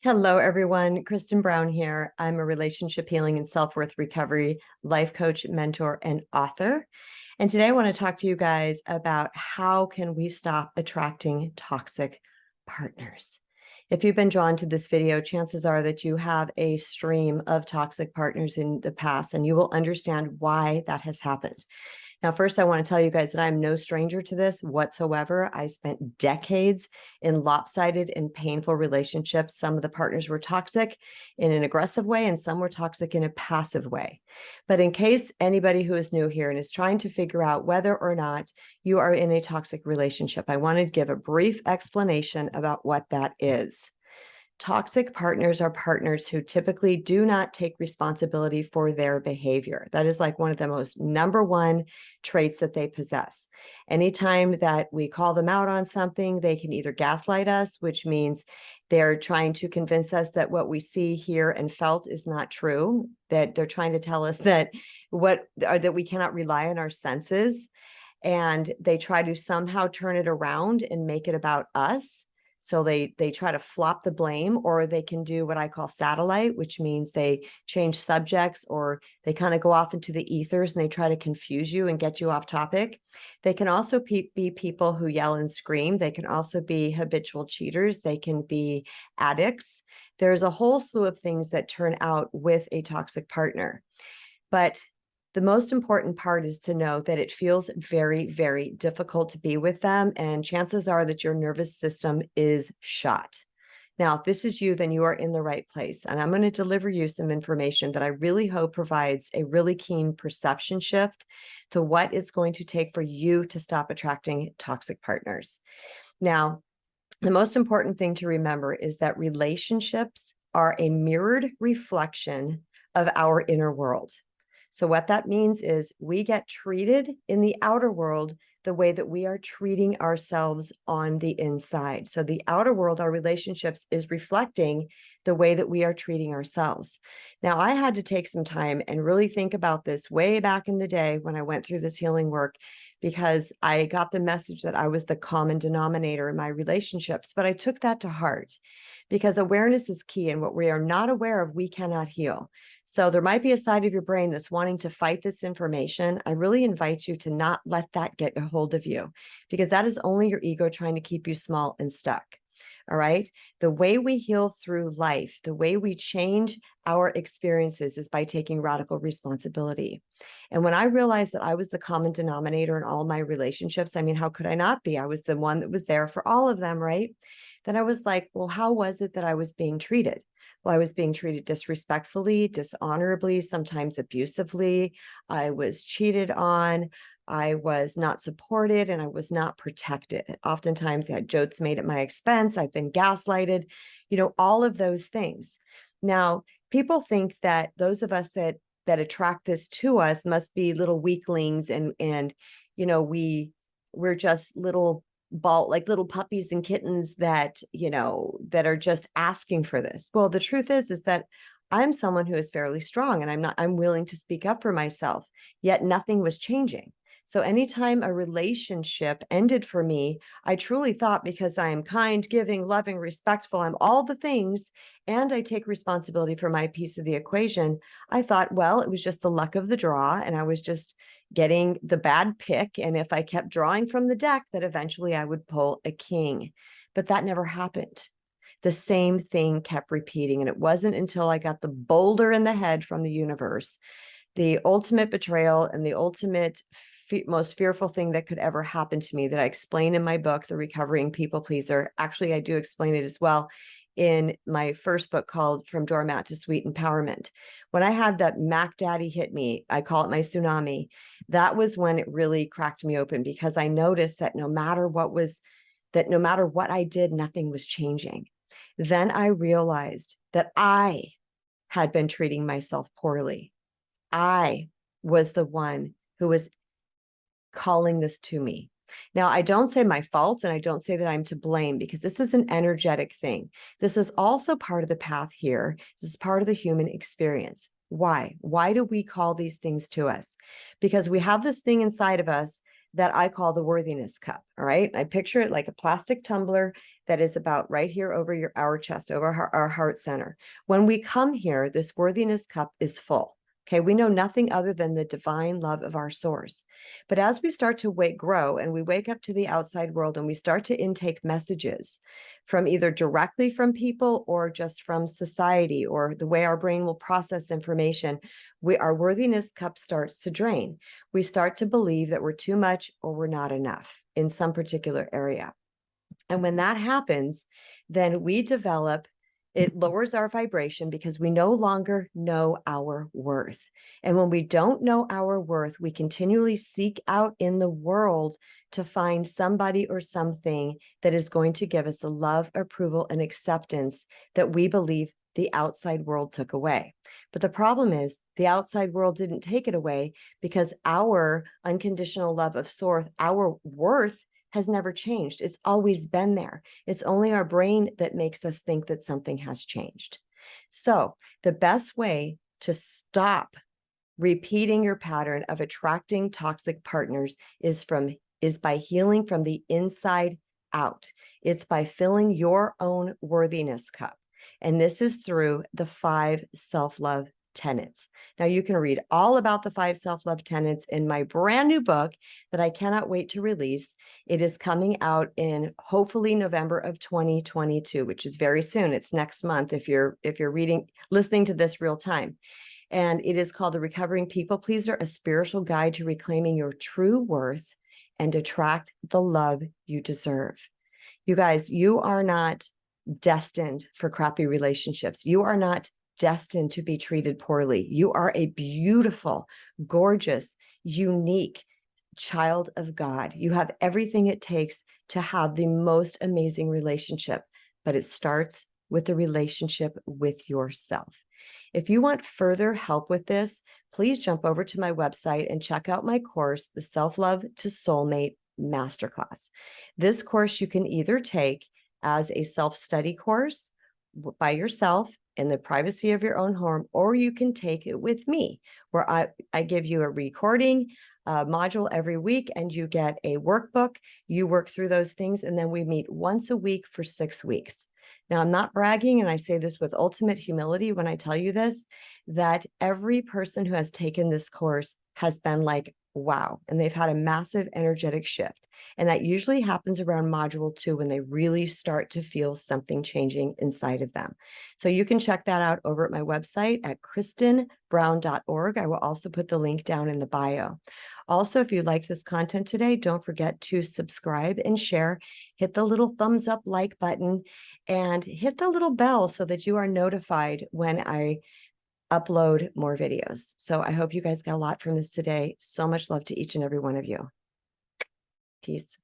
Hello, everyone. Kristen Brown here. I'm a relationship healing and self-worth recovery life coach, mentor, and author. And today I want to talk to you guys about how can we stop attracting toxic partners. If you've been drawn to this video, chances are that you have a stream of toxic partners in the past, and you will understand why that has happened. Now, first, I want to tell you guys that I'm no stranger to this whatsoever. I spent decades in lopsided and painful relationships. Some of the partners were toxic in an aggressive way, and some were toxic in a passive way. But in case anybody who is new here and is trying to figure out whether or not you are in a toxic relationship, I want to give a brief explanation about what that is. Toxic partners are partners who typically do not take responsibility for their behavior. That is like one of the most number one traits that they possess. Anytime that we call them out on something, they can either gaslight us, which means they're trying to convince us that what we see, hear, and felt is not true, that they're trying to tell us that that we cannot rely on our senses, and they try to somehow turn it around and make it about us. So they try to flop the blame, or they can do what I call satellite, which means they change subjects, or they kind of go off into the ethers and they try to confuse you and get you off topic. They can also be people who yell and scream. They can also be habitual cheaters. They can be addicts. There's a whole slew of things that turn out with a toxic partner. But the most important part is to know that it feels very, very difficult to be with them. And chances are that your nervous system is shot. Now, if this is you, then you are in the right place. And I'm going to deliver you some information that I really hope provides a really keen perception shift to what it's going to take for you to stop attracting toxic partners. Now, the most important thing to remember is that relationships are a mirrored reflection of our inner world. So what that means is we get treated in the outer world the way that we are treating ourselves on the inside. So the outer world, our relationships, is reflecting the way that we are treating ourselves. Now, I had to take some time and really think about this way back in the day when I went through this healing work, because I got the message that I was the common denominator in my relationships. But I took that to heart, because awareness is key, and what we are not aware of, we cannot heal. So there might be a side of your brain that's wanting to fight this information. I really invite you to not let that get a hold of you, because that is only your ego trying to keep you small and stuck. All right. The way we heal through life, the way we change our experiences, is by taking radical responsibility. And when I realized that I was the common denominator in all my relationships, I mean, how could I not be? I was the one that was there for all of them, right? Then I was like, well, how was it that I was being treated? Well, I was being treated disrespectfully, dishonorably, sometimes abusively. I was cheated on. I was not supported, and I was not protected. Oftentimes I had jokes made at my expense. I've been gaslighted, all of those things. Now, people think that those of us that attract this to us must be little weaklings, and we're just little little puppies and kittens that are just asking for this. Well, the truth is that I'm someone who is fairly strong, and I'm willing to speak up for myself, yet nothing was changing. So anytime a relationship ended for me, I truly thought, because I am kind, giving, loving, respectful, I'm all the things, and I take responsibility for my piece of the equation, I thought, well, it was just the luck of the draw, and I was just getting the bad pick. And if I kept drawing from the deck, that eventually I would pull a king. But that never happened. The same thing kept repeating. And it wasn't until I got the boulder in the head from the universe, the ultimate betrayal and the ultimate most fearful thing that could ever happen to me, that I explain in my book, The Recovering People Pleaser. Actually, I do explain it as well in my first book called From Doormat to Sweet Empowerment. When I had that Mac Daddy hit me, I call it my tsunami, that was when it really cracked me open, because I noticed that no matter what I did, nothing was changing. Then I realized that I had been treating myself poorly. I was the one who was calling this to me. Now, I don't say my fault, and I don't say that I'm to blame, because this is an energetic thing. This is also part of the path here. This is part of the human experience. Why? Why do we call these things to us? Because we have this thing inside of us that I call the worthiness cup. All right. I picture it like a plastic tumbler that is about right here over our chest, over our heart center. When we come here, this worthiness cup is full. Okay, we know nothing other than the divine love of our source. But as we start to grow and we wake up to the outside world and we start to intake messages from either directly from people or just from society or the way our brain will process information, our worthiness cup starts to drain. We start to believe that we're too much or we're not enough in some particular area. And when that happens, then it lowers our vibration because we no longer know our worth. And when we don't know our worth, we continually seek out in the world to find somebody or something that is going to give us a love, approval, and acceptance that we believe the outside world took away. But the problem is the outside world didn't take it away because our unconditional love of source, our worth, has never changed. It's always been there. It's only our brain that makes us think that something has changed. So the best way to stop repeating your pattern of attracting toxic partners is by healing from the inside out. It's by filling your own worthiness cup. And this is through the 5 self-love tenets. Now, you can read all about the 5 self-love tenets in my brand new book that I cannot wait to release. It is coming out in hopefully November of 2022, which is very soon. It's next month if you're listening to this real time. And it is called The Recovering People Pleaser, a spiritual guide to reclaiming your true worth and attract the love you deserve. You guys, you are not destined for crappy relationships. You are not destined to be treated poorly. You are a beautiful, gorgeous, unique child of God. You have everything it takes to have the most amazing relationship, but it starts with the relationship with yourself. If you want further help with this, please jump over to my website and check out my course, the Self-Love to Soulmate Masterclass. This course you can either take as a self-study course by yourself in the privacy of your own home, or you can take it with me, where I give you a recording module every week and you get a workbook. You work through those things, and then we meet once a week for 6 weeks. Now, I'm not bragging, and I say this with ultimate humility when I tell you this, that every person who has taken this course has been like, wow, and they've had a massive energetic shift. And that usually happens around module 2 when they really start to feel something changing inside of them. So you can check that out over at my website at kristenbrown.org. I will also put the link down in the bio. Also, if you like this content today, don't forget to subscribe and share. Hit the little thumbs up like button and hit the little bell so that you are notified when I upload more videos. So I hope you guys got a lot from this today. So much love to each and every one of you. Peace.